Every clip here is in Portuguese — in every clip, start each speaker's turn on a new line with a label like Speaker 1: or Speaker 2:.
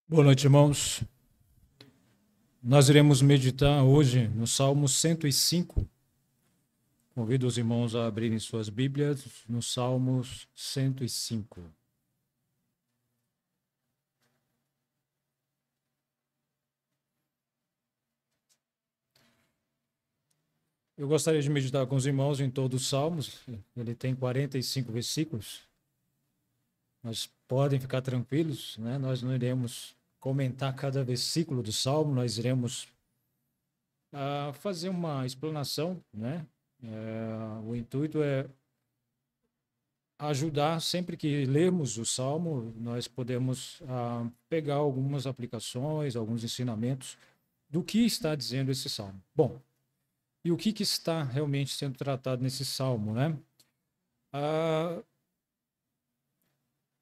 Speaker 1: Boa noite, irmãos. Nós iremos meditar hoje no Salmo 105. Convido os irmãos a abrirem suas Bíblias no Salmo 105. Eu gostaria de meditar com os irmãos em todos os Salmos. Ele tem 45 versículos. Mas podem ficar tranquilos, né? Nós não iremos comentar cada versículo do Salmo, nós iremos fazer uma explanação, né? O intuito é ajudar, sempre que lermos o Salmo, nós podemos pegar algumas aplicações, alguns ensinamentos do que está dizendo esse Salmo. Bom, e o que está realmente sendo tratado nesse Salmo, né?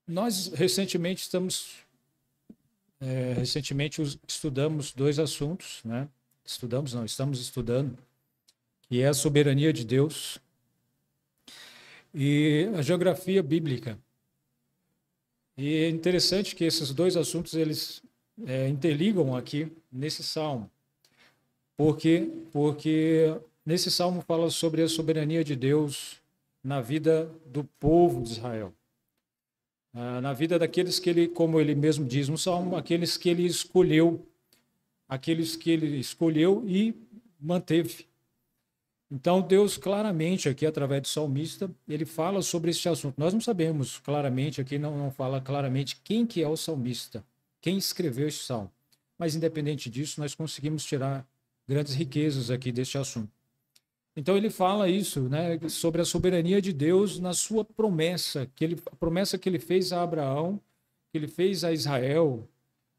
Speaker 1: Nós recentemente estudamos dois assuntos, né? Estamos estudando, que é a soberania de Deus e a geografia bíblica. E é interessante que esses dois assuntos eles interligam aqui nesse salmo. Porque nesse salmo fala sobre a soberania de Deus na vida do povo de Israel. Na vida daqueles que ele, como ele mesmo diz no salmo, aqueles que ele escolheu e manteve. Então, Deus claramente aqui, através do salmista, ele fala sobre este assunto. Nós não sabemos claramente, aqui não fala claramente quem que é o salmista, quem escreveu este salmo. Mas, independente disso, nós conseguimos tirar grandes riquezas aqui deste assunto. Então, ele fala isso, né, sobre a soberania de Deus na sua promessa, a promessa que ele fez a Abraão, que ele fez a Israel,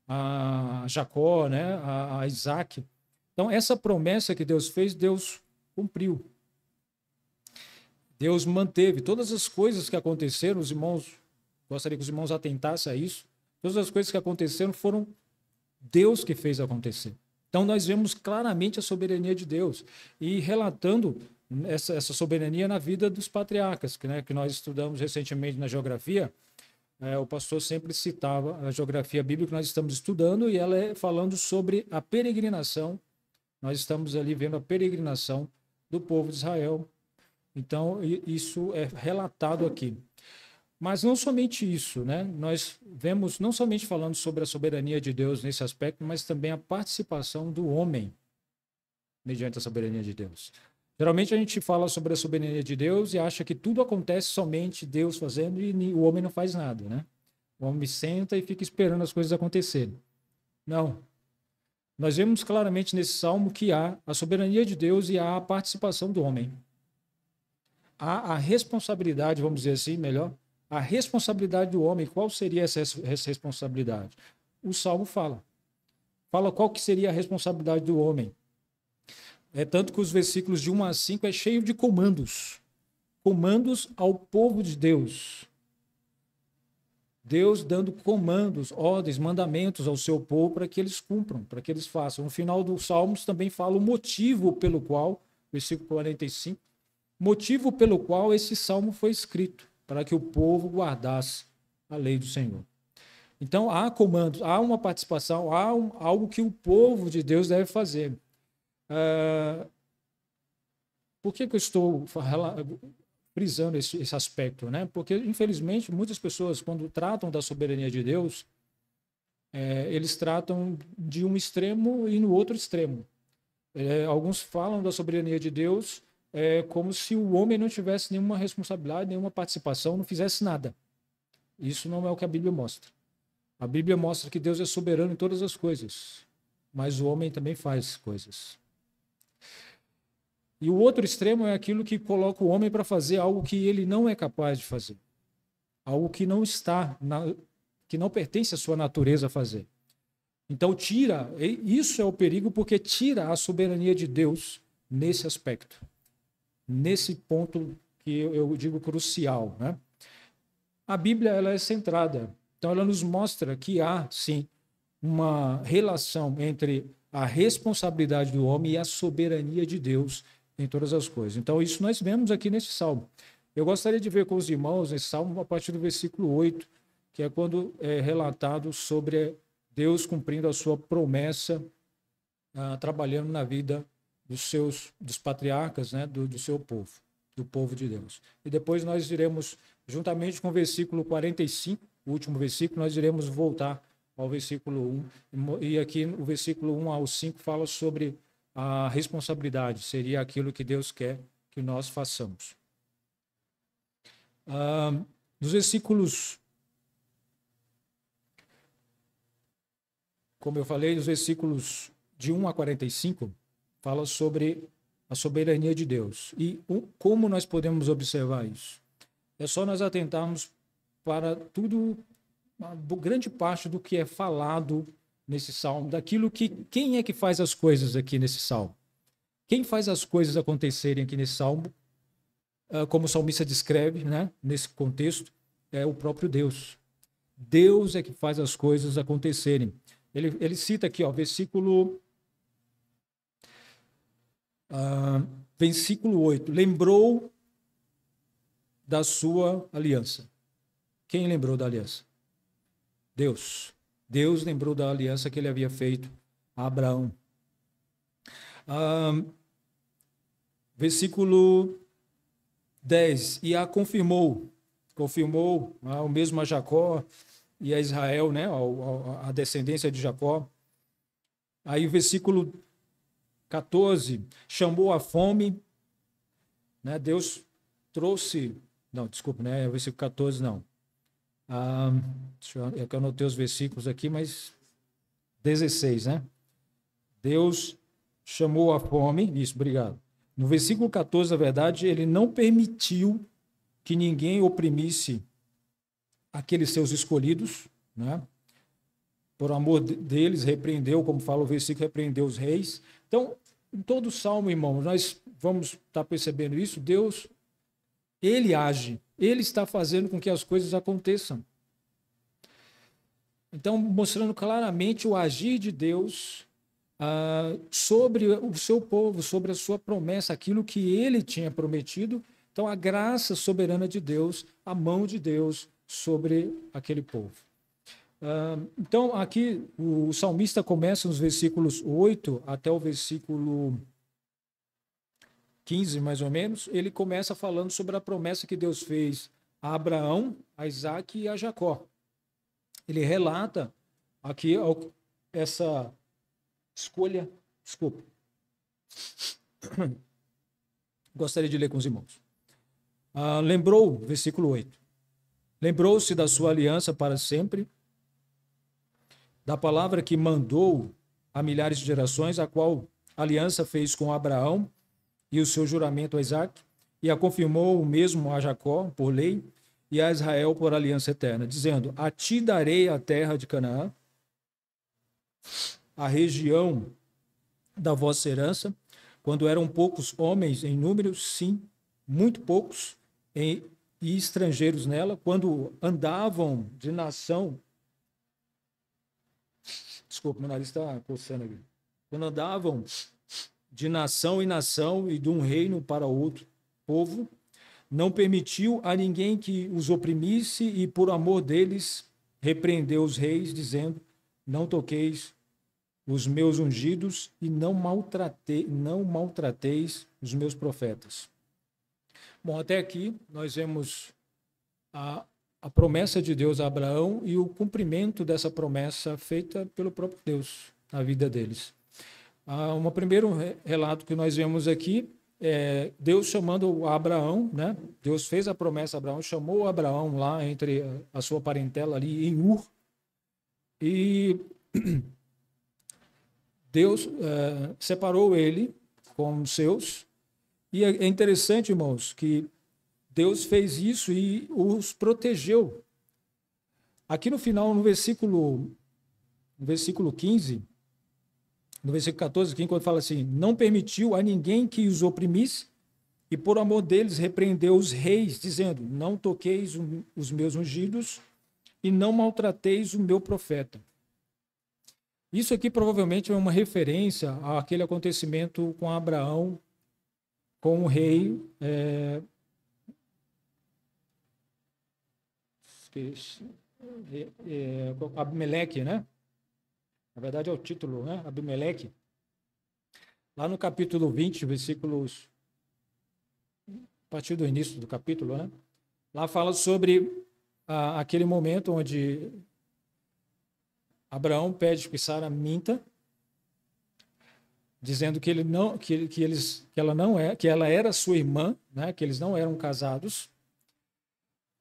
Speaker 1: a Jacó, né, a Isaac. Então, essa promessa que Deus fez, Deus cumpriu. Deus manteve todas as coisas que aconteceram, os irmãos, gostaria que os irmãos atentassem a isso, todas as coisas que aconteceram foram Deus que fez acontecer. Então nós vemos claramente a soberania de Deus e relatando essa soberania na vida dos patriarcas, que nós estudamos recentemente na geografia. O pastor sempre citava a geografia bíblica que nós estamos estudando e ela é falando sobre a peregrinação. Nós estamos ali vendo a peregrinação do povo de Israel. Então, isso é relatado aqui. Mas não somente isso, né? Nós vemos não somente falando sobre a soberania de Deus nesse aspecto, mas também a participação do homem mediante a soberania de Deus. Geralmente a gente fala sobre a soberania de Deus e acha que tudo acontece somente Deus fazendo e o homem não faz nada, né? O homem senta e fica esperando as coisas acontecerem. Não. Nós vemos claramente nesse salmo que há a soberania de Deus e há a participação do homem. Há a responsabilidade, vamos dizer assim, melhor, a responsabilidade do homem. Qual seria essa responsabilidade? O salmo fala. Fala qual que seria a responsabilidade do homem. É tanto que os versículos de 1 a 5 é cheio de comandos. Comandos ao povo de Deus. Deus dando comandos, ordens, mandamentos ao seu povo para que eles cumpram, para que eles façam. No final dos Salmos também fala o motivo pelo qual, versículo 45, motivo pelo qual esse salmo foi escrito, para que o povo guardasse a lei do Senhor. Então há comandos, há uma participação, há algo que o povo de Deus deve fazer. Por que eu estou frisando esse aspecto, né? Porque, infelizmente, muitas pessoas, quando tratam da soberania de Deus, eles tratam de um extremo e no outro extremo. Alguns falam da soberania de Deus como se o homem não tivesse nenhuma responsabilidade, nenhuma participação, não fizesse nada. Isso não é o que a Bíblia mostra. A Bíblia mostra que Deus é soberano em todas as coisas, mas o homem também faz coisas. E o outro extremo é aquilo que coloca o homem para fazer algo que ele não é capaz de fazer. Algo que não que não pertence à sua natureza a fazer. Então isso é o perigo, porque tira a soberania de Deus nesse aspecto. Nesse ponto que eu digo crucial, né? A Bíblia ela é centrada. Então ela nos mostra que há, sim, uma relação entre a responsabilidade do homem e a soberania de Deus em todas as coisas. Então, isso nós vemos aqui nesse salmo. Eu gostaria de ver com os irmãos esse salmo a partir do versículo 8, que é quando é relatado sobre Deus cumprindo a sua promessa, trabalhando na vida dos patriarcas, né, do seu povo, do povo de Deus. E depois nós iremos, juntamente com o versículo 45, o último versículo, nós iremos voltar ao versículo 1. E aqui o versículo 1 ao 5 fala sobre a responsabilidade, seria aquilo que Deus quer que nós façamos. Nos versículos, como eu falei, os versículos de 1 a 45, fala sobre a soberania de Deus. E como nós podemos observar isso? É só nós atentarmos para tudo, uma grande parte do que é falado nesse salmo, daquilo que, quem é que faz as coisas aqui nesse salmo? Quem faz as coisas acontecerem aqui nesse salmo, como o salmista descreve, né, nesse contexto, é o próprio Deus. Deus é que faz as coisas acontecerem. Ele cita aqui, ó, versículo 8. Lembrou da sua aliança. Quem lembrou da aliança? Deus. Deus lembrou da aliança que ele havia feito a Abraão. Versículo 10. E a confirmou ao mesmo a Jacó e a Israel, né, a descendência de Jacó. Aí o versículo 14, chamou a fome, né, Deus trouxe, não, desculpa, né, versículo 14 não. Eu anotei os versículos aqui, mas 16, né? Deus chamou a fome, isso, obrigado. No versículo 14, na verdade, ele não permitiu que ninguém oprimisse aqueles seus escolhidos, né? Por amor deles, repreendeu, como fala o versículo, repreendeu os reis. Então, em todo o salmo, irmãos, nós vamos estar percebendo isso. Deus, ele age, ele está fazendo com que as coisas aconteçam. Então, mostrando claramente o agir de Deus sobre o seu povo, sobre a sua promessa, aquilo que ele tinha prometido. Então, a graça soberana de Deus, a mão de Deus sobre aquele povo. Então, aqui o salmista começa nos versículos 8 até o versículo 15, mais ou menos. Ele começa falando sobre a promessa que Deus fez a Abraão, a Isaac e a Jacó. Ele relata aqui essa escolha. Desculpa. Gostaria de ler com os irmãos. Lembrou, versículo 8. Lembrou-se da sua aliança para sempre, da palavra que mandou a milhares de gerações, a qual aliança fez com Abraão e o seu juramento a Isaac, e a confirmou o mesmo a Jacó por lei e a Israel por aliança eterna, dizendo: a ti darei a terra de Canaã, a região da vossa herança, quando eram poucos homens em número, sim, muito poucos, e estrangeiros nela, quando andavam de nação. Desculpa, meu nariz está coçando aqui. Quando andavam de nação em nação e de um reino para outro povo, não permitiu a ninguém que os oprimisse e, por amor deles, repreendeu os reis, dizendo: não toqueis os meus ungidos e não maltrateis os meus profetas. Bom, até aqui nós vemos a promessa de Deus a Abraão e o cumprimento dessa promessa feita pelo próprio Deus na vida deles. Um primeiro relato que nós vemos aqui é Deus chamando Abraão, né? Deus fez a promessa a Abraão, chamou Abraão lá entre a sua parentela ali em Ur, e Deus separou ele com os seus. E é interessante, irmãos, que Deus fez isso e os protegeu. Aqui no final, no versículo 15, no versículo 14, aqui, quando fala assim: não permitiu a ninguém que os oprimisse, e por amor deles repreendeu os reis, dizendo: não toqueis os meus ungidos e não maltrateis o meu profeta. Isso aqui provavelmente é uma referência àquele acontecimento com Abraão, com o rei Abimeleque, né? Na verdade é o título, né? Abimeleque. Lá no capítulo 20, versículos, a partir do início do capítulo, né? Lá fala sobre aquele momento onde Abraão pede que Sara minta, dizendo que ela era sua irmã, né? Que eles não eram casados,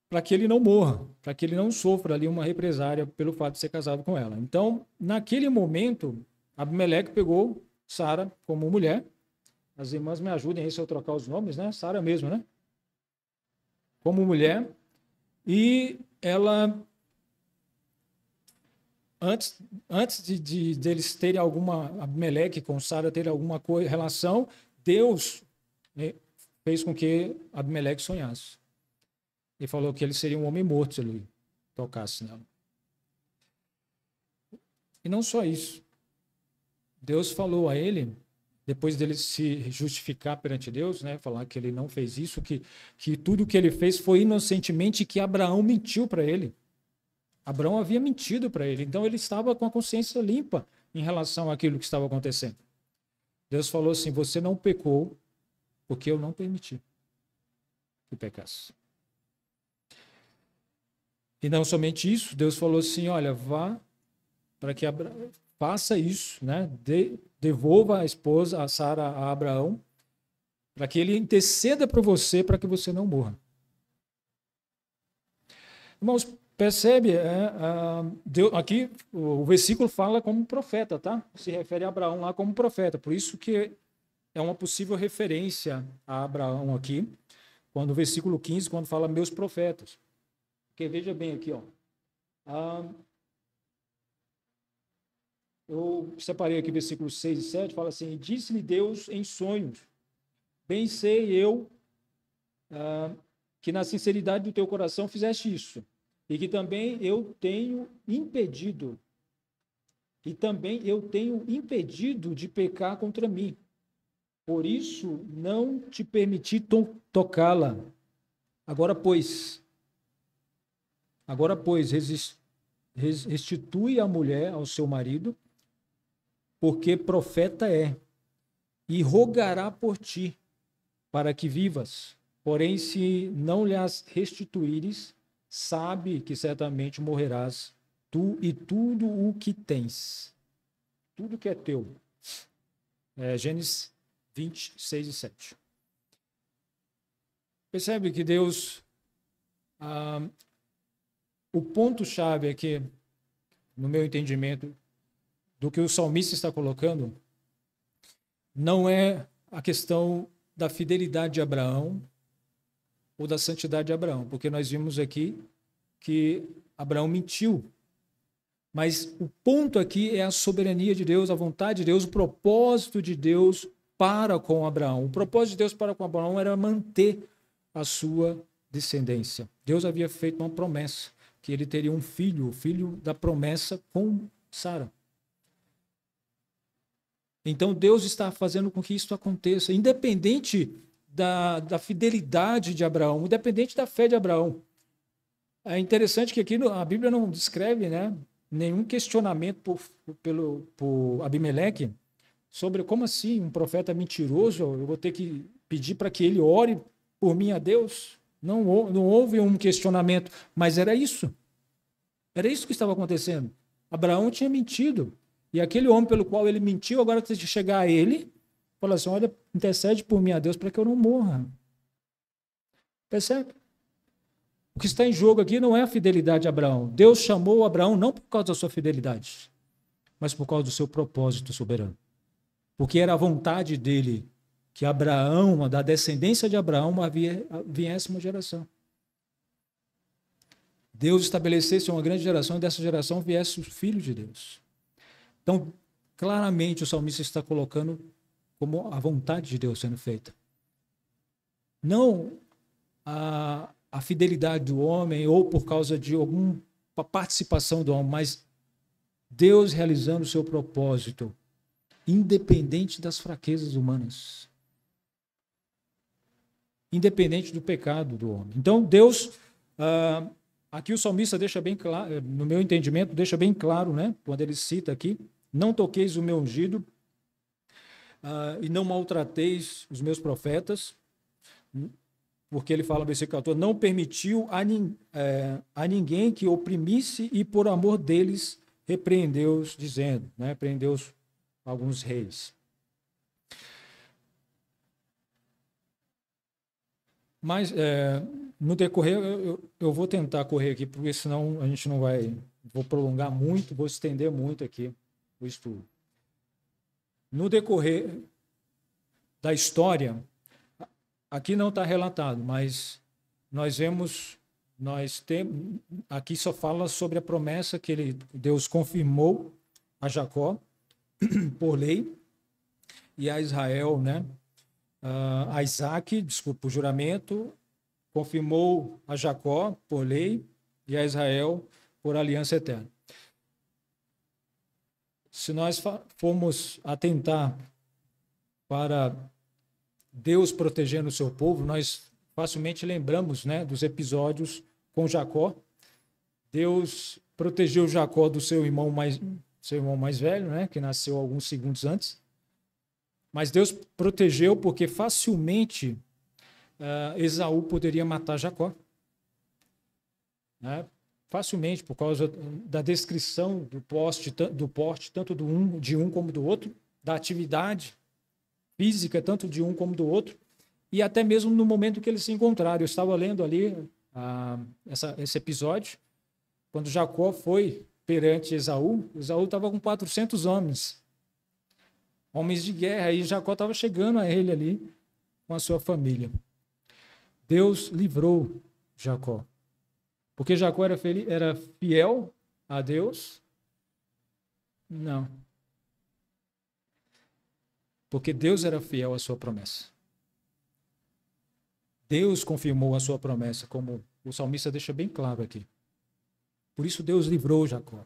Speaker 1: para que ele não morra, para que ele não sofra ali uma represária pelo fato de ser casado com ela. Então, naquele momento, Abimeleque pegou Sara como mulher. As irmãs me ajudem aí se eu trocar os nomes, né? Sara mesmo, né? Como mulher. E ela, antes deles terem Abimeleque com Sara terem alguma relação, Deus, né, fez com que Abimeleque sonhasse. E falou que ele seria um homem morto se ele tocasse nela. E não só isso. Deus falou a ele, depois dele se justificar perante Deus, né, falar que ele não fez isso, que tudo que ele fez foi inocentemente e que Abraão mentiu para ele. Abraão havia mentido para ele, então ele estava com a consciência limpa em relação àquilo que estava acontecendo. Deus falou assim: você não pecou porque eu não permiti que pecasse. E não somente isso, Deus falou assim: olha, vá para que faça isso, né? Devolva a esposa, a Sara, a Abraão, para que ele interceda por você, para que você não morra. Irmãos, percebe? Deus, aqui o versículo fala como profeta, tá? Se refere a Abraão lá como profeta. Por isso que é uma possível referência a Abraão aqui, quando o versículo 15, quando fala meus profetas. Porque veja bem aqui, ó. Eu separei aqui versículos 6 e 7, fala assim: disse-lhe Deus em sonhos, bem sei eu que na sinceridade do teu coração fizeste isso, e que também eu tenho impedido, de pecar contra mim. Por isso não te permiti tocá-la. Agora, pois, restitui a mulher ao seu marido, porque profeta é, e rogará por ti, para que vivas. Porém, se não lhe as restituíres, sabe que certamente morrerás, tu e tudo o que tens. Tudo que é teu. Gênesis 20, 6 e 7. Percebe que Deus... o ponto-chave aqui, no meu entendimento, do que o salmista está colocando, não é a questão da fidelidade de Abraão ou da santidade de Abraão, porque nós vimos aqui que Abraão mentiu. Mas o ponto aqui é a soberania de Deus, a vontade de Deus, o propósito de Deus para com Abraão. O propósito de Deus para com Abraão era manter a sua descendência. Deus havia feito uma promessa, que ele teria um filho, o filho da promessa com Sara. Então Deus está fazendo com que isso aconteça, independente da fidelidade de Abraão, independente da fé de Abraão. É interessante que aqui a Bíblia não descreve, né, nenhum questionamento por Abimeleque sobre como assim um profeta mentiroso, eu vou ter que pedir para que ele ore por mim a Deus. Não houve um questionamento, mas era isso. Era isso que estava acontecendo. Abraão tinha mentido. E aquele homem pelo qual ele mentiu, agora tem que chegar a ele e falar assim: olha, intercede por mim a Deus para que eu não morra. Percebe? O que está em jogo aqui não é a fidelidade de Abraão. Deus chamou Abraão não por causa da sua fidelidade, mas por causa do seu propósito soberano. Porque era a vontade dele que Abraão, da descendência de Abraão, viesse uma geração. Deus estabelecesse uma grande geração e dessa geração viesse o Filho de Deus. Então, claramente o salmista está colocando como a vontade de Deus sendo feita. Não a fidelidade do homem ou por causa de alguma participação do homem, mas Deus realizando o seu propósito, independente das fraquezas humanas. Independente do pecado do homem. Então, Deus... aqui o salmista deixa bem claro, no meu entendimento, deixa bem claro, né, quando ele cita aqui, não toqueis o meu ungido, e não maltrateis os meus profetas, porque ele fala no versículo 14, não permitiu a ninguém que oprimisse e por amor deles repreendeu-os, dizendo, né, repreendeu alguns reis. Mas no decorrer, eu vou tentar correr aqui, porque senão a gente não vai, vou prolongar muito, vou estender muito aqui o estudo. No decorrer da história, aqui não está relatado, mas nós vemos, aqui só fala sobre a promessa que Deus confirmou a Jacó por lei e a Israel, né? A Isaac, desculpa, por juramento, confirmou a Jacó por lei e a Israel por aliança eterna. Se nós formos atentar para Deus protegendo o seu povo, nós facilmente lembramos, né, dos episódios com Jacó. Deus protegeu Jacó do seu irmão mais velho, né, que nasceu alguns segundos antes. Mas Deus protegeu porque facilmente Esaú poderia matar Jacó. Né? Facilmente, por causa da descrição do porte tanto de um como do outro, da atividade física, tanto de um como do outro, e até mesmo no momento que eles se encontraram. Eu estava lendo ali esse episódio, quando Jacó foi perante Esaú estava com 400 homens de guerra, e Jacó estava chegando a ele ali com a sua família. Deus livrou Jacó, porque Jacó era fiel a Deus? Não. Porque Deus era fiel à sua promessa. Deus confirmou a sua promessa, como o salmista deixa bem claro aqui. Por isso Deus livrou Jacó.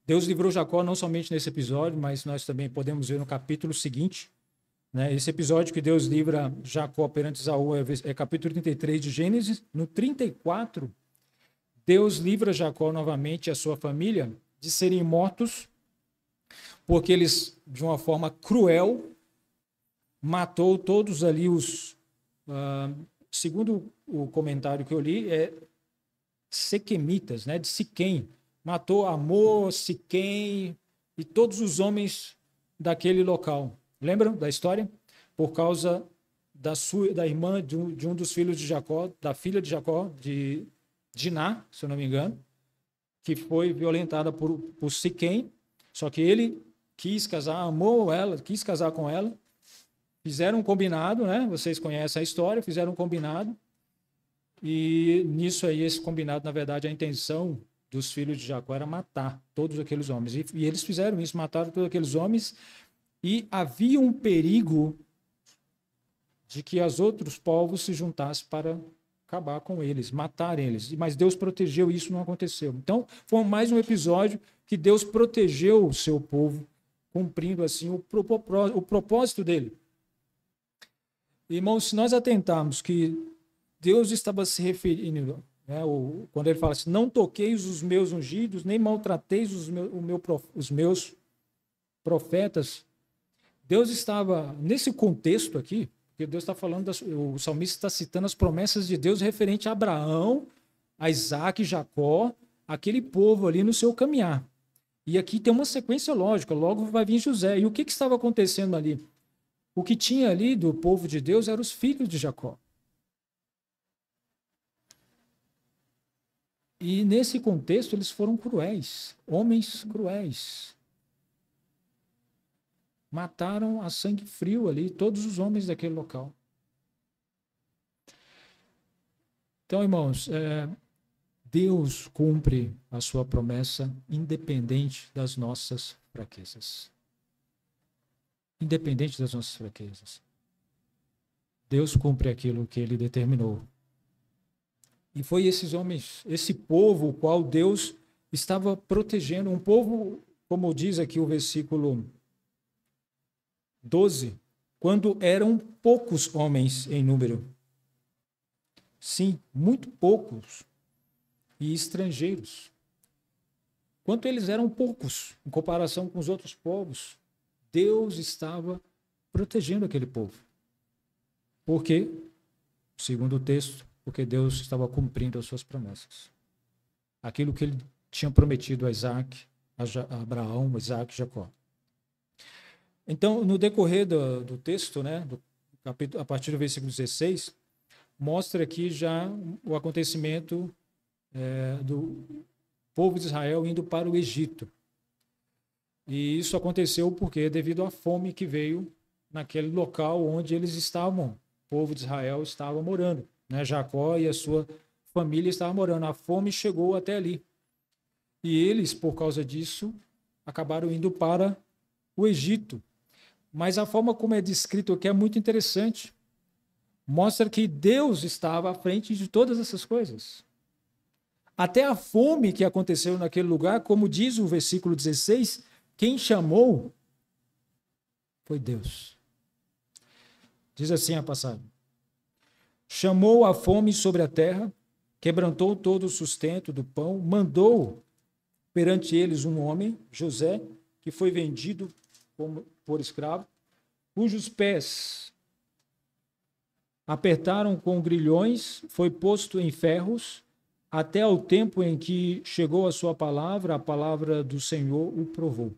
Speaker 1: Deus livrou Jacó não somente nesse episódio, mas nós também podemos ver no capítulo seguinte, né? Esse episódio que Deus livra Jacó perante Esaú é capítulo 33 de Gênesis. No 34, Deus livra Jacó novamente e a sua família de serem mortos, porque eles, de uma forma cruel, matou todos ali segundo o comentário que eu li, sequemitas, né, de Siquém. Matou Amor, Siquém e todos os homens daquele local. Lembram da história? Por causa da irmã de um dos filhos de Jacó, da filha de Jacó, de Diná, se eu não me engano, que foi violentada por Siquém. Só que ele quis casar, amou ela, quis casar com ela. Fizeram um combinado, né? Vocês conhecem a história, fizeram um combinado. E nisso aí, esse combinado, na verdade, a intenção dos filhos de Jacó era matar todos aqueles homens. E eles fizeram isso, mataram todos aqueles homens. E havia um perigo de que os outros povos se juntassem para acabar com eles, matar eles. Mas Deus protegeu, isso não aconteceu. Então, foi mais um episódio que Deus protegeu o seu povo, cumprindo assim o propósito dele. Irmãos, se nós atentarmos que Deus estava se referindo, né, quando ele fala assim, não toqueis os meus ungidos, nem maltrateis os meus profetas, Deus estava, nesse contexto aqui, porque Deus está falando, o salmista está citando as promessas de Deus referente a Abraão, a Isaac, Jacó, aquele povo ali no seu caminhar. E aqui tem uma sequência lógica, logo vai vir José. E o que estava acontecendo ali? O que tinha ali do povo de Deus eram os filhos de Jacó. E nesse contexto eles foram cruéis, homens cruéis. Mataram a sangue frio ali todos os homens daquele local. Então, irmãos, Deus cumpre a sua promessa independente das nossas fraquezas. Independente das nossas fraquezas. Deus cumpre aquilo que ele determinou. E foi esses homens, esse povo, o qual Deus estava protegendo. Um povo, como diz aqui o versículo 12, quando eram poucos homens em número. Sim, muito poucos. E estrangeiros. Enquanto eles eram poucos em comparação com os outros povos, Deus estava protegendo aquele povo. Por quê? Segundo o texto, porque Deus estava cumprindo as suas promessas. Aquilo que ele tinha prometido a Isaac, a Abraão, Isaac e Jacó. Então, no decorrer do texto, né, a partir do versículo 16, mostra aqui já o acontecimento do povo de Israel indo para o Egito. E isso aconteceu porque devido à fome que veio naquele local onde eles estavam, o povo de Israel estava morando, né? Jacó e a sua família estavam morando. A fome chegou até ali. E eles, por causa disso, acabaram indo para o Egito. Mas a forma como é descrito aqui é muito interessante. Mostra que Deus estava à frente de todas essas coisas. Até a fome que aconteceu naquele lugar, como diz o versículo 16, quem chamou foi Deus. Diz assim a passagem: chamou a fome sobre a terra, quebrantou todo o sustento do pão, mandou perante eles um homem, José, que foi vendido por escravo, cujos pés apertaram com grilhões, foi posto em ferros, até o tempo em que chegou a palavra do Senhor o provou.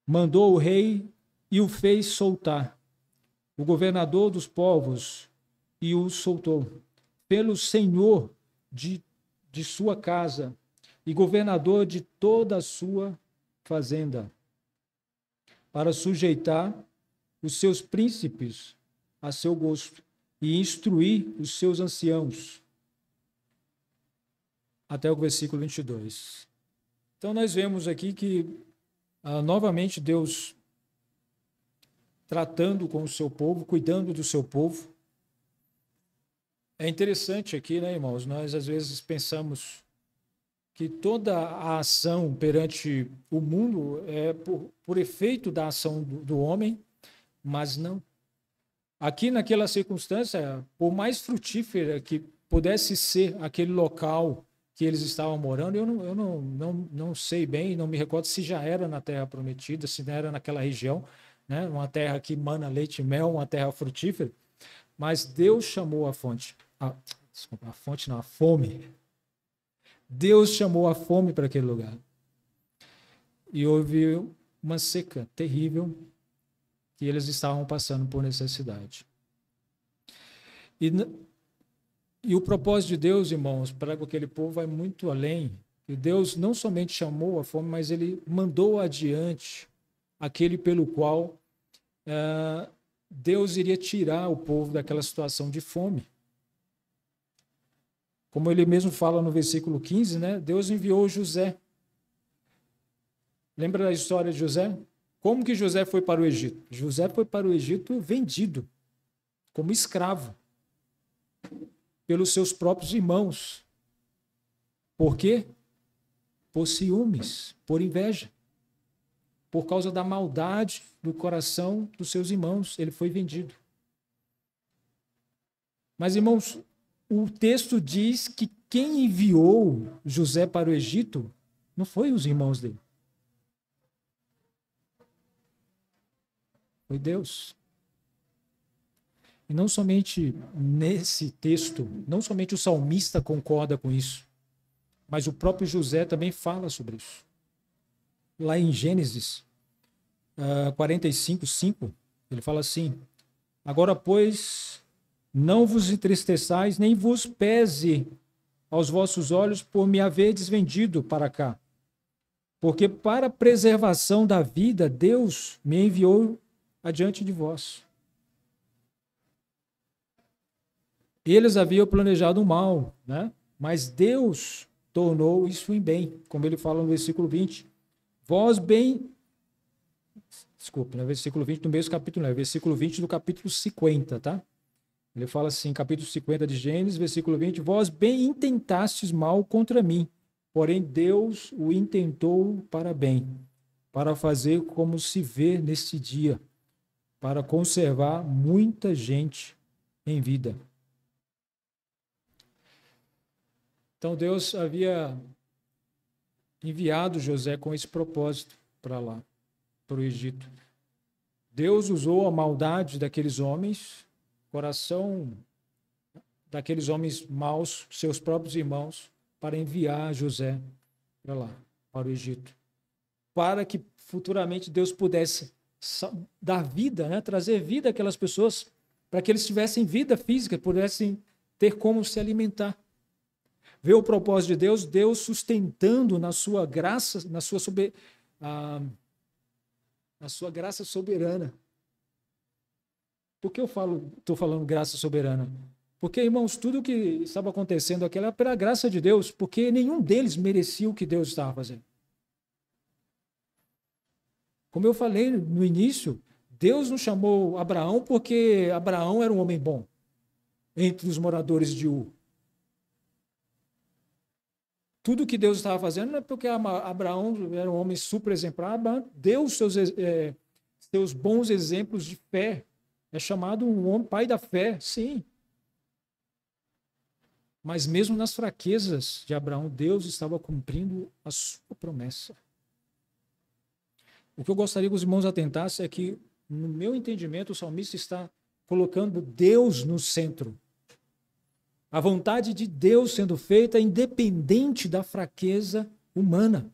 Speaker 1: Mandou o rei e o fez soltar, o governador dos povos, e o soltou. Pelo Senhor de sua casa e governador de toda a sua fazenda, para sujeitar os seus príncipes a seu gosto e instruir os seus anciãos. Até o versículo 22. Então, nós vemos aqui que, novamente, Deus tratando com o seu povo, cuidando do seu povo. É interessante aqui, né, irmãos? Nós, às vezes, pensamos que toda a ação perante o mundo é por efeito da ação do homem, mas não. Aqui, naquela circunstância, por mais frutífera que pudesse ser aquele local que eles estavam morando, eu não sei bem, não me recordo se já era na Terra Prometida, se era naquela região, né? Uma terra que mana leite e mel, uma terra frutífera, mas Deus chamou a fonte, desculpa, a fonte não, a fome. Deus chamou a fome para aquele lugar. E houve uma seca terrível que eles estavam passando por necessidade. E o propósito de Deus, irmãos, para aquele povo vai muito além. E Deus não somente chamou a fome, mas ele mandou adiante aquele pelo qual Deus iria tirar o povo daquela situação de fome. Como ele mesmo fala no versículo 15, né? Deus enviou José. Lembra da história de José? Como que José foi para o Egito? José foi para o Egito vendido como escravo pelos seus próprios irmãos. Por quê? Por ciúmes, por inveja. Por causa da maldade do coração dos seus irmãos, ele foi vendido. Mas, irmãos, o texto diz que quem enviou José para o Egito não foi os irmãos dele. Foi Deus. E não somente nesse texto, não somente o salmista concorda com isso, mas o próprio José também fala sobre isso. Lá em Gênesis 45, 5, ele fala assim: agora, pois, não vos entristeçais, nem vos pese aos vossos olhos por me haverdes vendido para cá. Porque para a preservação da vida, Deus me enviou adiante de vós. Eles haviam planejado o mal, né? Mas Deus tornou isso em bem, como ele fala no versículo 20. Vós bem... Desculpa, no versículo 20 do mesmo capítulo, é versículo 20 do capítulo 50, tá? Ele fala assim, capítulo 50 de Gênesis, versículo 20, vós bem intentastes mal contra mim, porém Deus o intentou para bem, para fazer como se vê neste dia, para conservar muita gente em vida. Então Deus havia enviado José com esse propósito para lá, para o Egito. Deus usou a maldade daqueles homens, coração daqueles homens maus, seus próprios irmãos, para enviar José para lá, para o Egito, para que futuramente Deus pudesse dar vida, né? Trazer vida àquelas pessoas, para que eles tivessem vida física, pudessem ter como se alimentar. Ver o propósito de Deus, Deus sustentando na sua graça, na sua graça soberana. Por que eu estou falando graça soberana? Porque, irmãos, tudo o que estava acontecendo aqui era pela graça de Deus, porque nenhum deles merecia o que Deus estava fazendo. Como eu falei no início, Deus não chamou Abraão porque Abraão era um homem bom entre os moradores de Ur. Tudo que Deus estava fazendo não é porque Abraão era um homem super exemplar. Abraão deu seus bons exemplos de fé. É chamado um homem pai da fé, sim. Mas mesmo nas fraquezas de Abraão, Deus estava cumprindo a sua promessa. O que eu gostaria que os irmãos atentassem é que, no meu entendimento, o salmista está colocando Deus no centro. A vontade de Deus sendo feita independente da fraqueza humana.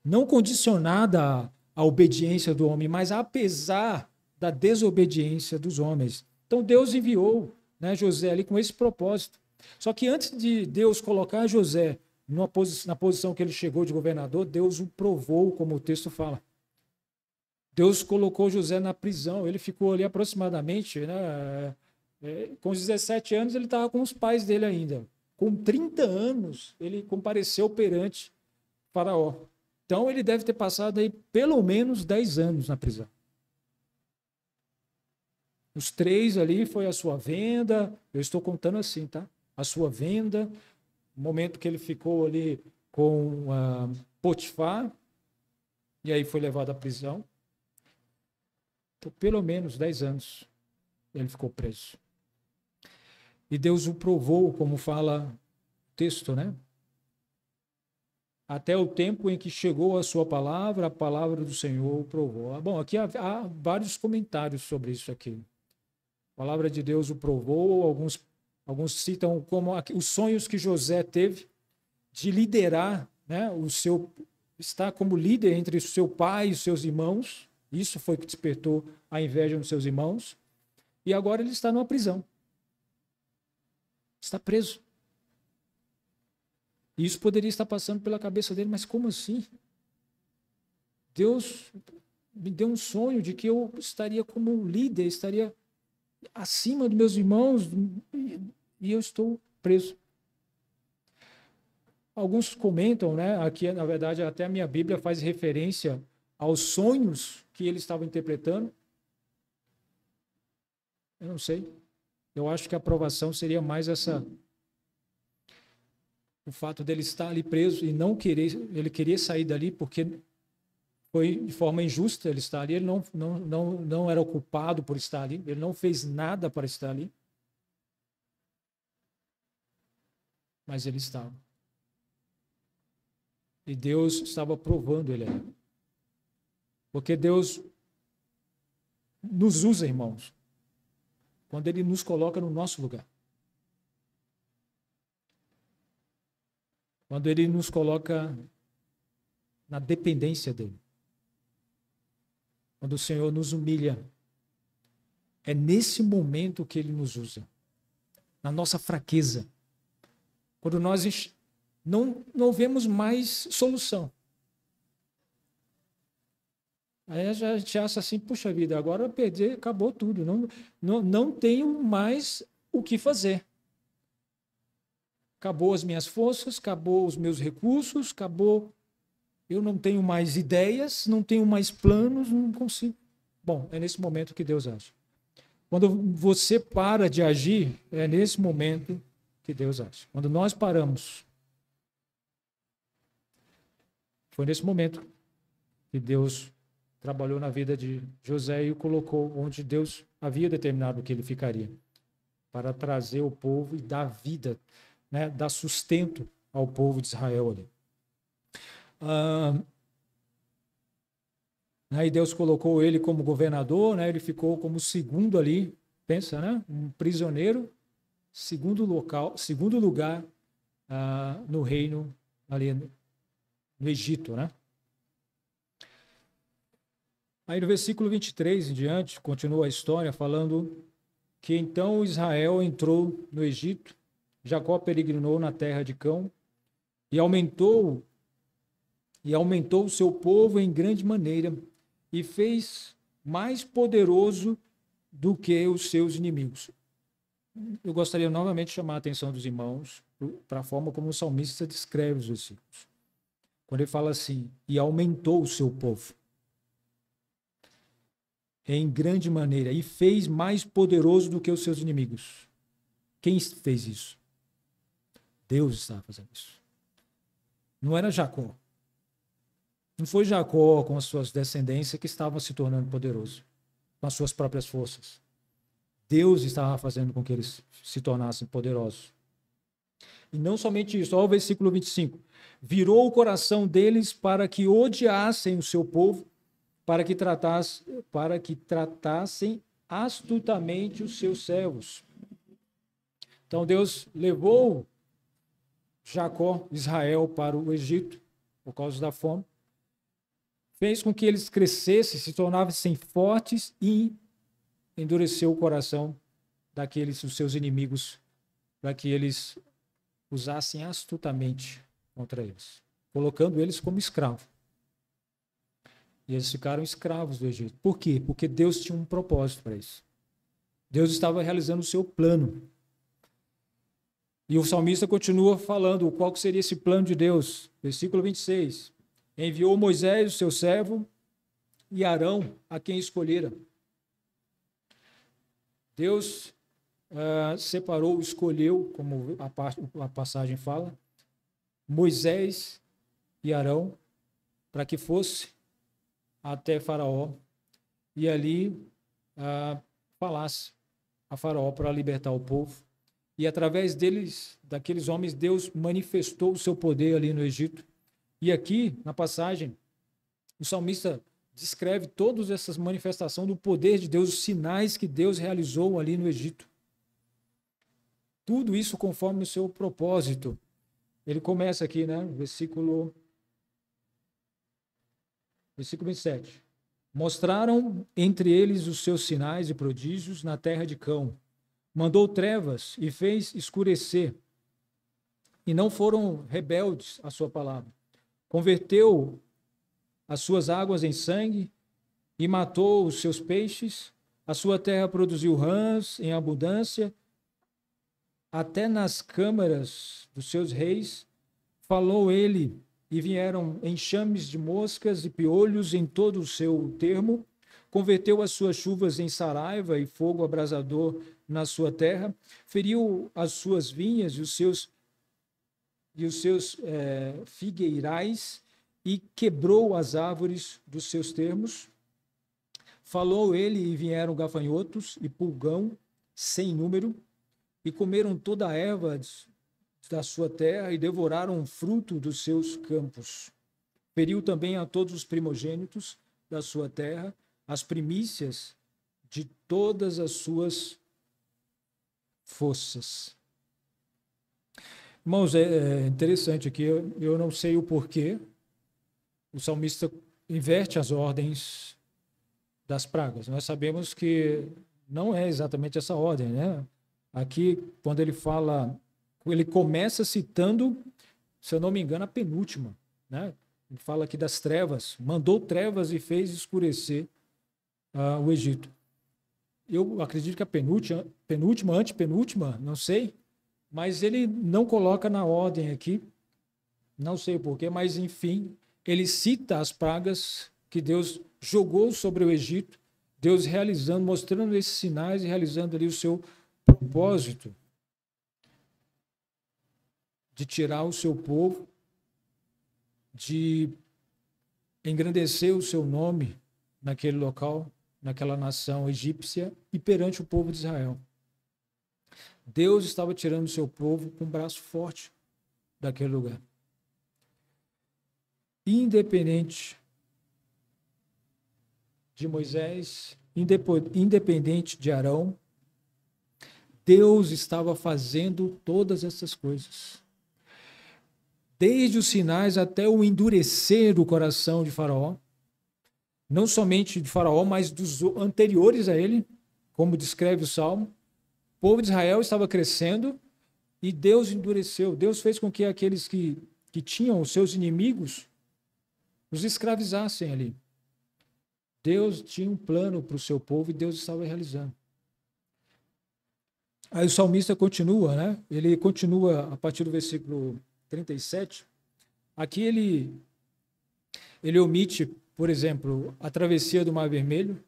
Speaker 1: Não condicionada à obediência do homem, mas apesar da desobediência dos homens. Então Deus enviou, né, José ali com esse propósito. Só que antes de Deus colocar José na posição que ele chegou de governador, Deus o provou, como o texto fala. Deus colocou José na prisão, ele ficou ali aproximadamente, né, com os 17 anos ele estava com os pais dele ainda. Com 30 anos ele compareceu perante Faraó. Então ele deve ter passado aí pelo menos 10 anos na prisão. Os 3 ali foi a sua venda, eu estou contando assim, tá? A sua venda, o momento que ele ficou ali com Potifar, e aí foi levado à prisão. Então, pelo menos 10 anos ele ficou preso. E Deus o provou, como fala o texto, né? Até o tempo em que chegou a sua palavra, a palavra do Senhor o provou. Bom, aqui há vários comentários sobre isso aqui. A palavra de Deus o provou, alguns citam como os sonhos que José teve de liderar, né, estar como líder entre o seu pai e os seus irmãos. Isso foi que despertou a inveja nos seus irmãos. E agora ele está numa prisão. Está preso. E isso poderia estar passando pela cabeça dele, mas como assim? Deus me deu um sonho de que eu estaria como um líder, estaria acima dos meus irmãos, e eu estou preso. Alguns comentam, né? Aqui, na verdade, até a minha Bíblia faz referência aos sonhos que ele estava interpretando. Eu não sei. Eu acho que a aprovação seria mais o fato dele estar ali preso e não querer, ele queria sair dali porque foi de forma injusta ele estar ali, ele não era culpado por estar ali, ele não fez nada para estar ali. Mas ele estava. E Deus estava provando ele ali. Porque Deus nos usa, irmãos, quando ele nos coloca no nosso lugar. Quando ele nos coloca na dependência dele. Quando o Senhor nos humilha. É nesse momento que ele nos usa. Na nossa fraqueza. Quando nós não vemos mais solução. Aí a gente acha assim, puxa vida, agora eu perdi, acabou tudo. Não tenho mais o que fazer. Acabou as minhas forças, acabou os meus recursos, acabou. Eu não tenho mais ideias, não tenho mais planos, não consigo. Bom, é nesse momento que Deus age. Quando você para de agir, é nesse momento que Deus age. Quando nós paramos, foi nesse momento que Deus trabalhou na vida de José e o colocou onde Deus havia determinado que ele ficaria, para trazer o povo e dar vida. né, dar sustento ao povo de Israel ali. Aí Deus colocou ele como governador, né, ele ficou como segundo ali, pensa, né, um prisioneiro, segundo lugar no reino ali no Egito, né? Aí no versículo 23 em diante, continua a história falando que então Israel entrou no Egito, Jacó peregrinou na terra de Cão e aumentou o seu povo em grande maneira e fez mais poderoso do que os seus inimigos. Eu gostaria novamente de chamar a atenção dos irmãos para a forma como o salmista descreve os versículos. Quando ele fala assim, e aumentou o seu povo em grande maneira e fez mais poderoso do que os seus inimigos. Quem fez isso? Deus estava fazendo isso. Não era Jacó. Não foi Jacó com as suas descendências que estavam se tornando poderoso, com as suas próprias forças. Deus estava fazendo com que eles se tornassem poderosos. E não somente isso, olha o versículo 25. Virou o coração deles para que odiassem o seu povo, para que tratassem astutamente os seus servos. Então Deus levou Jacó, Israel, para o Egito, por causa da fome, fez com que eles crescessem, se tornassem fortes e endureceu o coração daqueles, os seus inimigos, para que eles usassem astutamente contra eles, colocando eles como escravos. E eles ficaram escravos do Egito. Por quê? Porque Deus tinha um propósito para isso. Deus estava realizando o seu plano. E o salmista continua falando qual que seria esse plano de Deus. Versículo 26. Enviou Moisés, o seu servo, e Arão, a quem escolhera. Deus separou, escolheu, como a passagem fala, Moisés e Arão, para que fosse até Faraó e ali falasse a Faraó para libertar o povo. E através deles, daqueles homens, Deus manifestou o seu poder ali no Egito. E aqui, na passagem, o salmista descreve todas essas manifestações do poder de Deus, os sinais que Deus realizou ali no Egito. Tudo isso conforme o seu propósito. Ele começa aqui, né? Versículo 27. Mostraram entre eles os seus sinais e prodígios na terra de Cão. Mandou trevas e fez escurecer. E não foram rebeldes à sua palavra. Converteu as suas águas em sangue e matou os seus peixes. A sua terra produziu rãs em abundância. Até nas câmaras dos seus reis falou ele, e vieram enxames de moscas e piolhos em todo o seu termo. Converteu as suas chuvas em saraiva e fogo abrasador na sua terra. Feriu as suas vinhas e os seus figueirais e quebrou as árvores dos seus termos. Falou ele e vieram gafanhotos e pulgão sem número e comeram toda a erva da sua terra e devoraram o fruto dos seus campos. Feriu também a todos os primogênitos da sua terra, as primícias de todas as suas forças. Irmãos, é interessante aqui, eu não sei o porquê, o salmista inverte as ordens das pragas. Nós sabemos que não é exatamente essa ordem, né? Aqui, quando ele fala, ele começa citando, se eu não me engano, a penúltima, né? Ele fala aqui das trevas, mandou trevas e fez escurecer o Egito. Eu acredito que a penúltima, antepenúltima, não sei, mas ele não coloca na ordem aqui, não sei o porquê, mas enfim, ele cita as pragas que Deus jogou sobre o Egito, Deus realizando, mostrando esses sinais e realizando ali o seu propósito de tirar o seu povo, de engrandecer o seu nome naquele local, naquela nação egípcia e perante o povo de Israel. Deus estava tirando o seu povo com um braço forte daquele lugar. Independente de Moisés, independente de Arão, Deus estava fazendo todas essas coisas. Desde os sinais até o endurecer do coração de Faraó, não somente de Faraó, mas dos anteriores a ele, como descreve o Salmo. O povo de Israel estava crescendo e Deus endureceu. Deus fez com que aqueles que tinham os seus inimigos os escravizassem ali. Deus tinha um plano para o seu povo e Deus estava realizando. Aí o salmista continua, né? Ele continua a partir do versículo 37. Aqui ele omite, por exemplo, a travessia do Mar Vermelho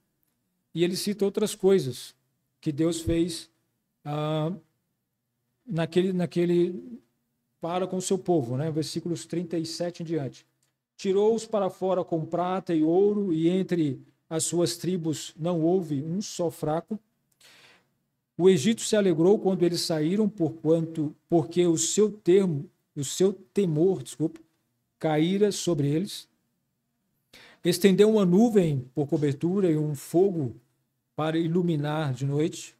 Speaker 1: e ele cita outras coisas que Deus fez para com o seu povo, né? Versículos 37 em diante. Tirou-os para fora com prata e ouro, e entre as suas tribos não houve um só fraco. O Egito se alegrou quando eles saíram, porque o seu temor, caíra sobre eles. Estendeu uma nuvem por cobertura e um fogo para iluminar de noite.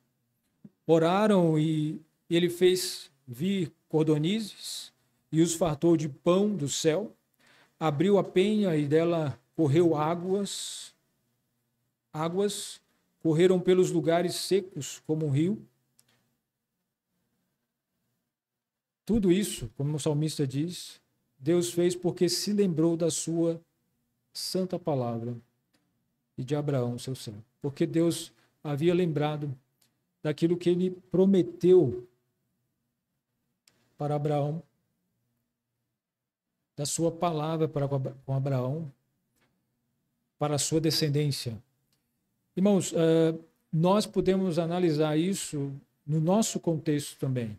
Speaker 1: Oraram e ele fez vir cordonizes e os fartou de pão do céu. Abriu a penha e dela correu águas. Águas correram pelos lugares secos como um rio. Tudo isso, como o salmista diz, Deus fez porque se lembrou da sua santa palavra e de Abraão, seu servo. Porque Deus havia lembrado daquilo que ele prometeu para Abraão, da sua palavra para com Abraão, para a sua descendência. Irmãos, nós podemos analisar isso no nosso contexto também.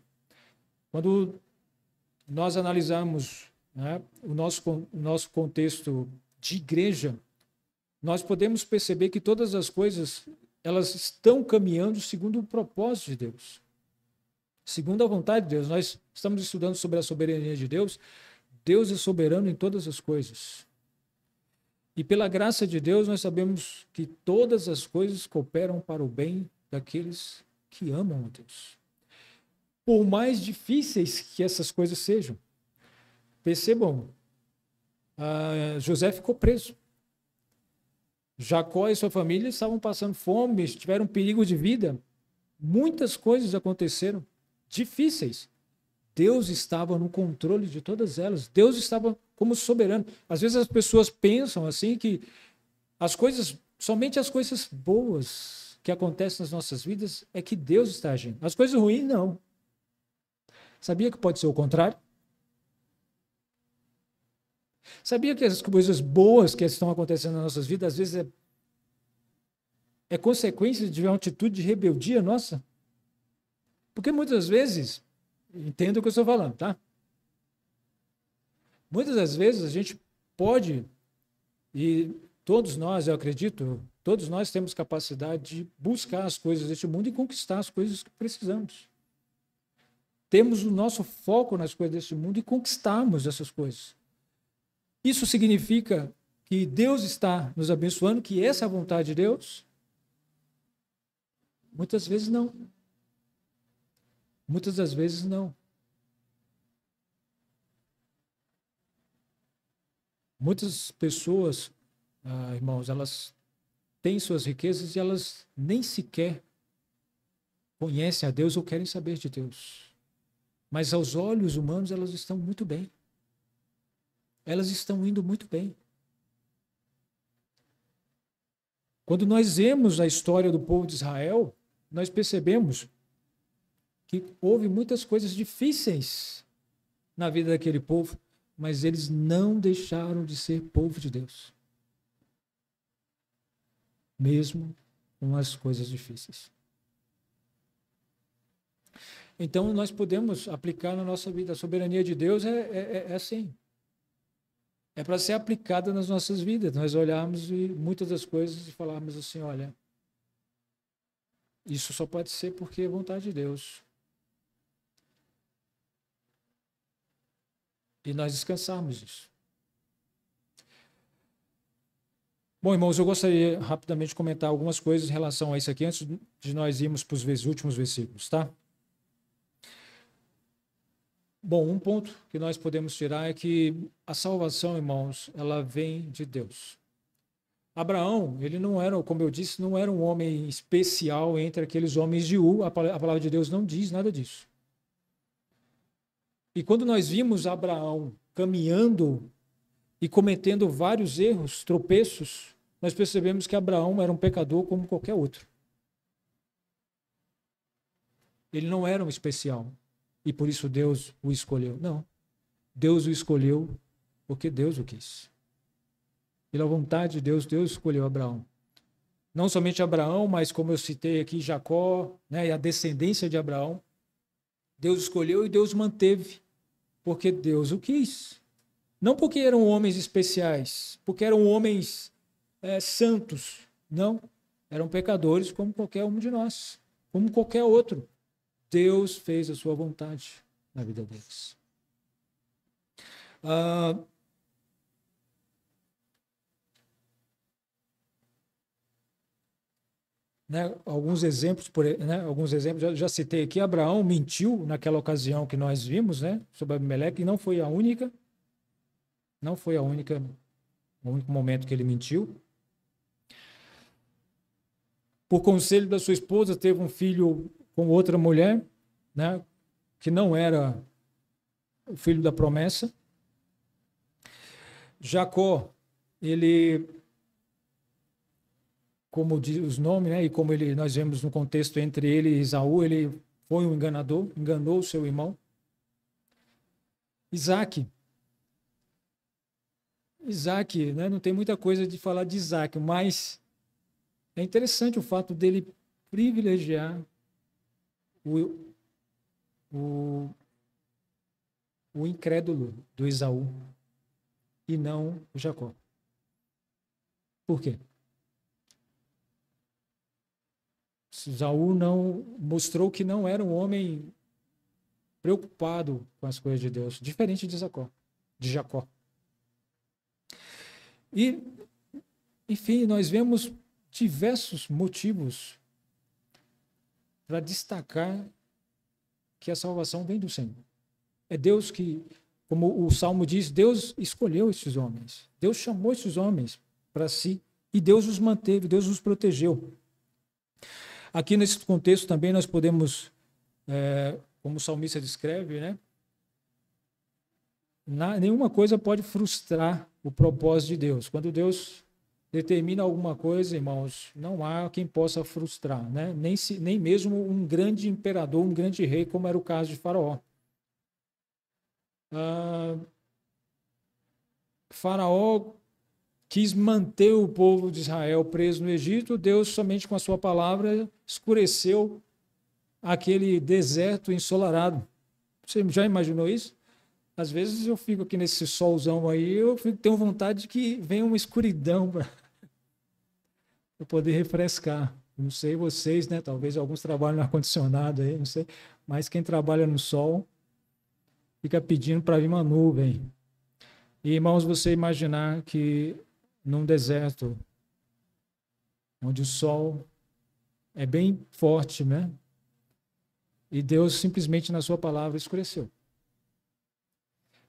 Speaker 1: Quando nós analisamos, né, o nosso contexto de igreja, nós podemos perceber que todas as coisas elas estão caminhando segundo o propósito de Deus, segundo a vontade de Deus. Nós estamos estudando sobre a soberania de Deus. Deus é soberano em todas as coisas. E pela graça de Deus, nós sabemos que todas as coisas cooperam para o bem daqueles que amam a Deus. Por mais difíceis que essas coisas sejam. Percebam, José ficou preso. Jacó e sua família estavam passando fome, tiveram perigo de vida. Muitas coisas aconteceram, difíceis. Deus estava no controle de todas elas. Deus estava como soberano. Às vezes as pessoas pensam assim que somente as coisas boas que acontecem nas nossas vidas é que Deus está agindo. As coisas ruins, não. Sabia que pode ser o contrário? Sabia que as coisas boas que estão acontecendo nas nossas vidas, às vezes é consequência de uma atitude de rebeldia nossa? Porque muitas vezes, entenda o que eu estou falando, tá? Muitas das vezes a gente pode, e todos nós, eu acredito, todos nós temos capacidade de buscar as coisas deste mundo e conquistar as coisas que precisamos. Temos o nosso foco nas coisas deste mundo e conquistarmos essas coisas. Isso significa que Deus está nos abençoando, que essa é a vontade de Deus? Muitas vezes não. Muitas das vezes não. Muitas pessoas, irmãos, elas têm suas riquezas e elas nem sequer conhecem a Deus ou querem saber de Deus. Mas aos olhos humanos elas estão muito bem. Elas estão indo muito bem. Quando nós vemos a história do povo de Israel, nós percebemos que houve muitas coisas difíceis na vida daquele povo, mas eles não deixaram de ser povo de Deus. Mesmo com as coisas difíceis. Então, nós podemos aplicar na nossa vida. A soberania de Deus é assim. É para ser aplicada nas nossas vidas. Nós olharmos e muitas das coisas e falarmos assim, olha, isso só pode ser porque é vontade de Deus. e nós descansarmos disso. Bom, irmãos, eu gostaria rapidamente de comentar algumas coisas em relação a isso aqui, antes de nós irmos para os últimos versículos, tá? Bom, um ponto que nós podemos tirar é que a salvação, irmãos, ela vem de Deus. Abraão, ele não era, como eu disse, não era um homem especial entre aqueles homens de Ur. A palavra de Deus não diz nada disso. E quando nós vimos Abraão caminhando e cometendo vários erros, tropeços, nós percebemos que Abraão era um pecador como qualquer outro. Ele não era um especial e por isso Deus o escolheu. Não. Deus o escolheu porque Deus o quis. Pela vontade de Deus, Deus escolheu Abraão. Não somente Abraão, mas como eu citei aqui, Jacó, né, e a descendência de Abraão. Deus escolheu e Deus manteve, porque Deus o quis. Não porque eram homens especiais, porque eram homens santos. Não, eram pecadores como qualquer um de nós, como qualquer outro. Deus fez a sua vontade na vida deles. Né, alguns exemplos, já citei aqui. Abraão mentiu naquela ocasião que nós vimos, né, sobre Abimeleque, e não foi a única, o único momento que ele mentiu. Por conselho da sua esposa, teve um filho com outra mulher, né, que não era o filho da promessa. Jacó, ele, como diz os nomes, né, e como nós vemos no contexto entre ele e Esaú, ele foi um enganador, enganou o seu irmão. Isaac, né, não tem muita coisa de falar de Isaac, mas é interessante o fato dele privilegiar o incrédulo do Esaú e não o Jacó. Por quê? Esaú não mostrou que não era um homem preocupado com as coisas de Deus, diferente de Jacó. E, enfim, nós vemos diversos motivos para destacar que a salvação vem do Senhor. É Deus que, como o Salmo diz, Deus escolheu esses homens. Deus chamou esses homens para si e Deus os manteve, Deus os protegeu. Aqui nesse contexto também nós podemos, como o salmista descreve, né? Nenhuma coisa pode frustrar o propósito de Deus. Quando Deus determina alguma coisa, irmãos, não há quem possa frustrar, né? Nem mesmo um grande imperador, um grande rei, como era o caso de Faraó. Faraó quis manter o povo de Israel preso no Egito. Deus, somente com a sua palavra, escureceu aquele deserto ensolarado. Você já imaginou isso? Às vezes eu fico aqui nesse solzão aí, tenho vontade de que venha uma escuridão para poder refrescar. Não sei vocês, né? Talvez alguns trabalham no ar-condicionado aí, não sei. Mas quem trabalha no sol fica pedindo para vir uma nuvem. E, irmãos, você imaginar que num deserto, onde o sol é bem forte, né? E Deus simplesmente na sua palavra escureceu.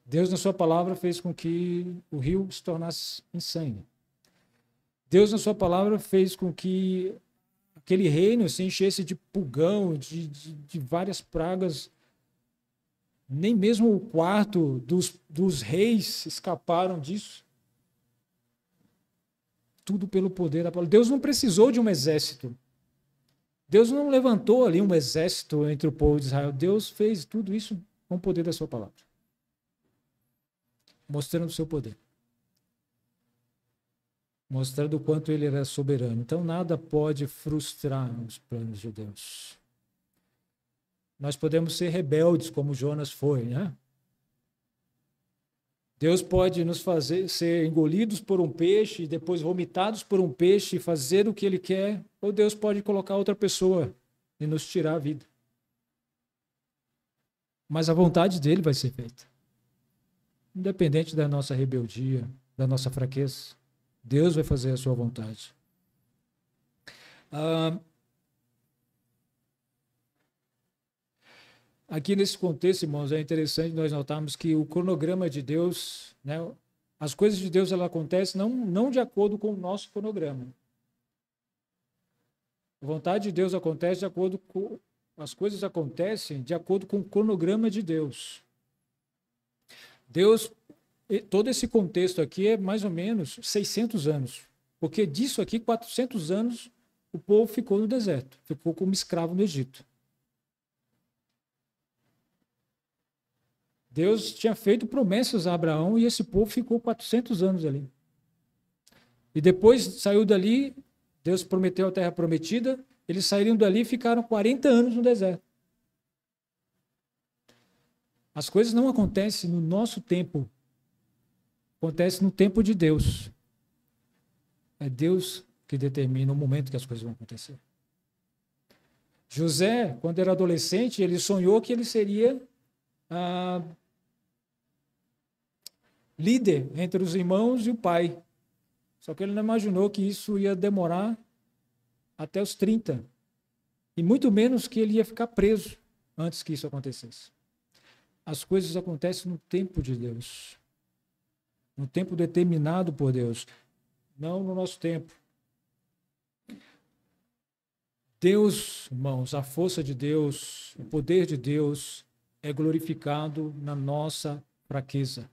Speaker 1: Deus na sua palavra fez com que o rio se tornasse em sangue. Deus na sua palavra fez com que aquele reino se enchesse de pulgão, de várias pragas. Nem mesmo o quarto dos reis escaparam disso. Tudo pelo poder da palavra. Deus não precisou de um exército. Deus não levantou ali um exército entre o povo de Israel. Deus fez tudo isso com o poder da sua palavra. Mostrando o seu poder. Mostrando o quanto ele era soberano. Então nada pode frustrar os planos de Deus. Nós podemos ser rebeldes como Jonas foi, né? Deus pode nos fazer ser engolidos por um peixe, depois vomitados por um peixe e fazer o que ele quer, ou Deus pode colocar outra pessoa e nos tirar a vida. Mas a vontade dele vai ser feita. independente da nossa rebeldia, da nossa fraqueza. Deus vai fazer a sua vontade. Aqui nesse contexto, irmãos, é interessante nós notarmos que o cronograma de Deus, né, as coisas de Deus ela acontecem não de acordo com o nosso cronograma. A vontade de Deus acontece de acordo com... As coisas acontecem de acordo com o cronograma de Deus. Deus, todo esse contexto aqui é mais ou menos 600 anos. Porque disso aqui, 400 anos, o povo ficou no deserto. Ficou como escravo no Egito. Deus tinha feito promessas a Abraão e esse povo ficou 400 anos ali. E depois saiu dali, Deus prometeu a terra prometida, eles saíram dali e ficaram 40 anos no deserto. As coisas não acontecem no nosso tempo, acontecem no tempo de Deus. É Deus que determina o momento que as coisas vão acontecer. José, quando era adolescente, ele sonhou que ele seria líder entre os irmãos e o pai. Só que ele não imaginou que isso ia demorar até os 30. E muito menos que ele ia ficar preso antes que isso acontecesse. As coisas acontecem no tempo de Deus. No tempo determinado por Deus. Não no nosso tempo. Deus, irmãos, a força de Deus, o poder de Deus é glorificado na nossa fraqueza.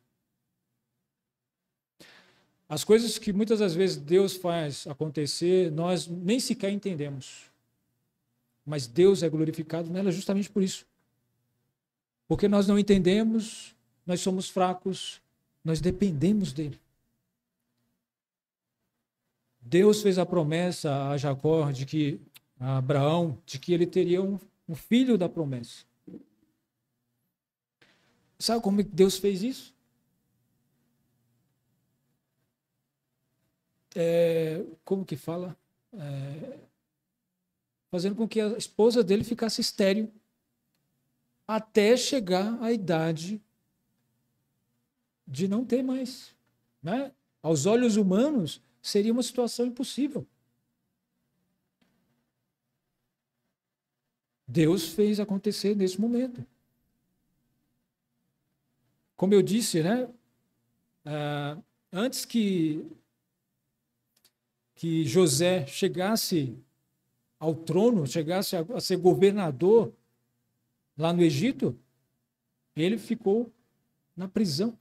Speaker 1: As coisas que muitas das vezes Deus faz acontecer, nós nem sequer entendemos. Mas Deus é glorificado nela justamente por isso. Porque nós não entendemos, nós somos fracos, nós dependemos dele. Deus fez a promessa a Jacó, a Abraão, de que ele teria um filho da promessa. Sabe como Deus fez isso? Como que fala? Fazendo com que a esposa dele ficasse estéril até chegar à idade de não ter mais. Né? Aos olhos humanos, seria uma situação impossível. Deus fez acontecer nesse momento. Como eu disse, né? Antes que José chegasse ao trono, chegasse a ser governador lá no Egito, ele ficou na prisão,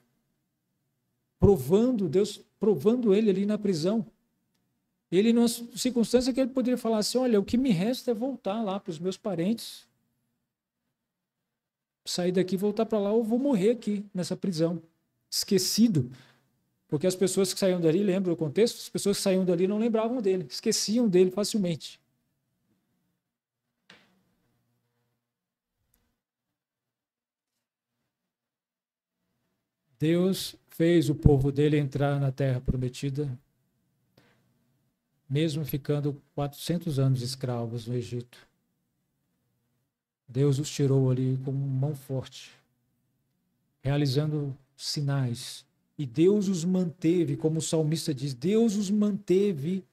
Speaker 1: Deus provando ele ali na prisão. Ele, numa circunstância que ele poderia falar assim, olha, o que me resta é voltar lá para os meus parentes, sair daqui, voltar para lá, ou vou morrer aqui nessa prisão, esquecido. Porque as pessoas que saíam dali, lembra o contexto? As pessoas que saíam dali não lembravam dele, esqueciam dele facilmente. Deus fez o povo dele entrar na terra prometida, mesmo ficando 400 anos escravos no Egito. Deus os tirou ali com mão forte, realizando sinais. E Deus os manteve, como o salmista diz, Deus os manteve,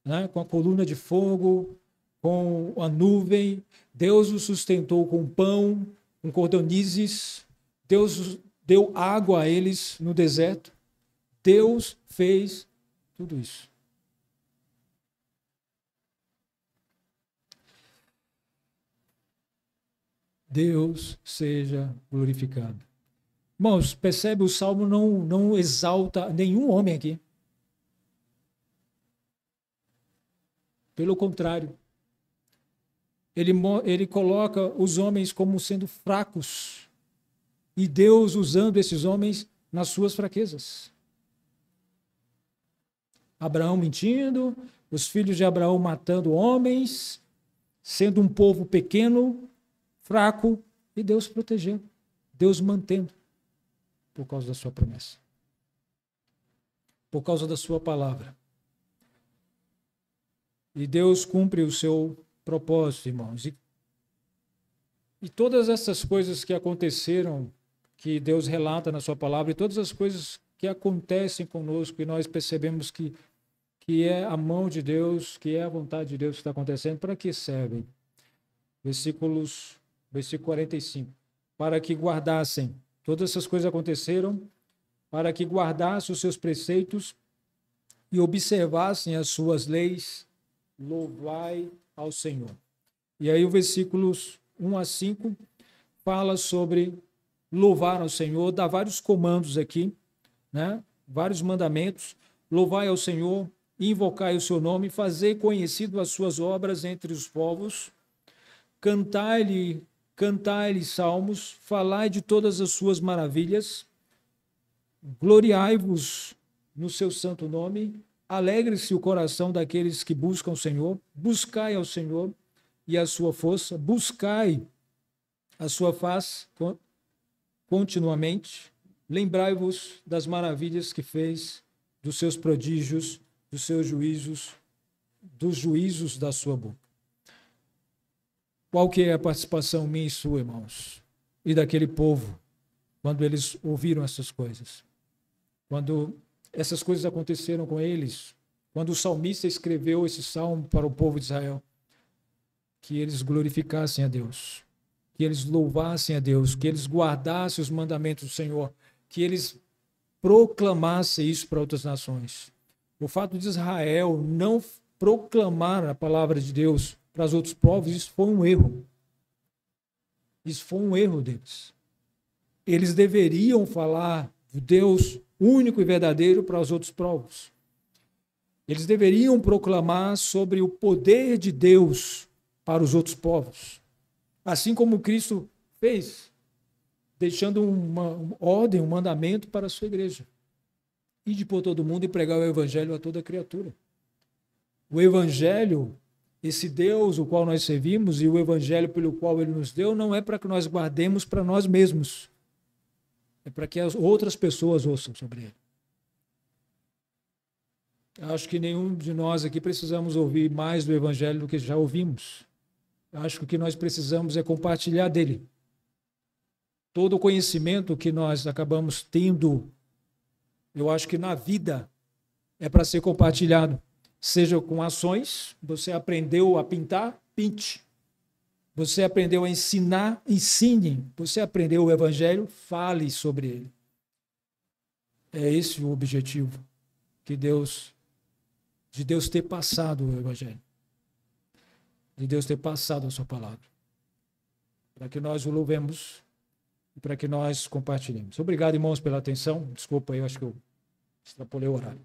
Speaker 1: né, com a coluna de fogo, com a nuvem. Deus os sustentou com pão, com cordonizes. Deus deu água a eles no deserto. Deus fez tudo isso. Deus seja glorificado. Irmãos, percebe, o Salmo não exalta nenhum homem aqui. Pelo contrário, ele coloca os homens como sendo fracos e Deus usando esses homens nas suas fraquezas. Abraão mentindo, os filhos de Abraão matando homens, sendo um povo pequeno, fraco, e Deus protegendo, Deus mantendo, por causa da sua promessa, por causa da sua palavra. E Deus cumpre o seu propósito, irmãos. E todas essas coisas que aconteceram que Deus relata na sua palavra e todas as coisas que acontecem conosco e nós percebemos que é a mão de Deus, que é a vontade de Deus que está acontecendo, para que servem? Versículo 45. Para que guardassem, todas essas coisas aconteceram, para que guardassem os seus preceitos e observassem as suas leis, louvai ao Senhor. E aí o versículos 1 a 5 fala sobre louvar ao Senhor, dá vários comandos aqui, né? Vários mandamentos. Louvai ao Senhor, invocai o seu nome, fazei conhecido as suas obras entre os povos, cantai-lhe salmos, falai de todas as suas maravilhas, gloriai-vos no seu santo nome, alegre-se o coração daqueles que buscam o Senhor, buscai ao Senhor e a sua força, buscai a sua face continuamente, lembrai-vos das maravilhas que fez, dos seus prodígios, dos seus juízos, dos juízos da sua boca. Qual que é a participação minha e sua, irmãos? E daquele povo, quando eles ouviram essas coisas? Quando essas coisas aconteceram com eles, quando o salmista escreveu esse salmo para o povo de Israel, que eles glorificassem a Deus, que eles louvassem a Deus, que eles guardassem os mandamentos do Senhor, que eles proclamassem isso para outras nações. O fato de Israel não proclamar a palavra de Deus para os outros povos, isso foi um erro. Isso foi um erro deles. Eles deveriam falar do Deus único e verdadeiro para os outros povos. Eles deveriam proclamar sobre o poder de Deus para os outros povos. Assim como Cristo fez, deixando uma ordem, um mandamento para a sua igreja. Ide por todo mundo e pregar o evangelho a toda criatura. O evangelho, esse Deus o qual nós servimos e o evangelho pelo qual ele nos deu, não é para que nós guardemos para nós mesmos. É para que as outras pessoas ouçam sobre ele. Acho que nenhum de nós aqui precisamos ouvir mais do evangelho do que já ouvimos. Acho que o que nós precisamos é compartilhar dele. Todo o conhecimento que nós acabamos tendo, eu acho que na vida é para ser compartilhado. Seja com ações, você aprendeu a pintar, pinte. Você aprendeu a ensinar, ensine. Você aprendeu o evangelho, fale sobre ele. É esse o objetivo de Deus ter passado o evangelho. De Deus ter passado a sua palavra. Para que nós o louvemos e para que nós compartilhemos. Obrigado, irmãos, pela atenção. Desculpa aí, eu acho que eu extrapolei o horário.